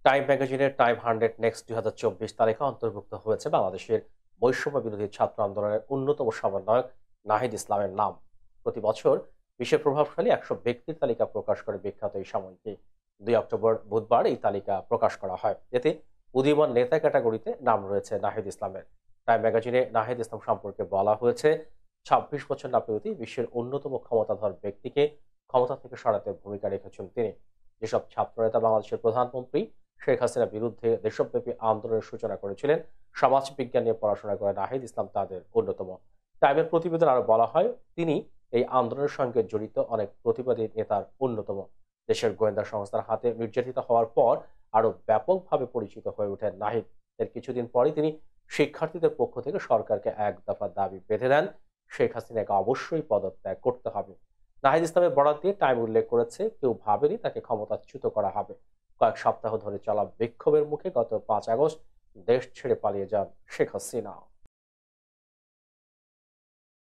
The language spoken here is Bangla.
টাইম ম্যাগাজিনের টাইম 100 নেক্সট 2024 তালিকা অন্তর্ভুক্ত হয়েছে বাংলাদেশের বৈষম্য বিরোধী ছাত্র আন্দোলনের অন্যতম সমন্বয়ক নাহিদ ইসলামের নাম। প্রতি বছর বিশ্বের প্রভাবশালী 100 ব্যক্তির তালিকা প্রকাশ করে বিখ্যাত এই সাময়িকী। 2 অক্টোবর বুধবার এই তালিকা প্রকাশ করা হয়। এতে উদীয়মান নেতা ক্যাটাগরিতে নাম রয়েছে নাহিদ ইসলামের। টাইম ম্যাগাজিনে নাহিদ ইসলাম সম্পর্কে বলা হয়েছে, 26 বছর না পেরোতেই বিশ্বের অন্যতম ক্ষমতাধর ব্যক্তিকে ক্ষমতা থেকে সরাতে ভূমিকা রেখেছেন তিনি। যেসব ছাত্রনেতা বাংলাদেশের প্রধানমন্ত্রী শেখ হাসিনার বিরুদ্ধে দেশব্যাপী আন্দোলনের সূচনা করেছিলেন, সমাজবিজ্ঞান নিয়ে পড়াশোনা করে নাহিদ ইসলাম তাদের অন্যতম। টাইমের প্রতিবেদন আরো বলা হয়, তিনি এই আন্দোলনের সঙ্গে জড়িত অনেক প্রতিবাদী নেতার অন্যতম। দেশের গোয়েন্দা সংস্থার হাতে নির্যাতিত হওয়ার পর আরো ব্যাপকভাবে পরিচিত হয়ে ওঠেন নাহিদ। এর কিছুদিন পরই তিনি শিক্ষার্থীদের পক্ষ থেকে সরকারকে এক দফা দাবি বেঁধে দেন, শেখ হাসিনাকে অবশ্যই পদত্যাগ করতে হবে। নাহিদ ইসলামের বরাত দিয়ে টাইম উল্লেখ করেছে, কেউ ভাবেনি তাকে ক্ষমতাচ্যুত করা হবে। কয়েক সপ্তাহ ধরে চলা বিক্ষোভের মুখে গত 5 আগস্ট দেশ ছেড়ে পালিয়ে যান শেখ হাসিনা।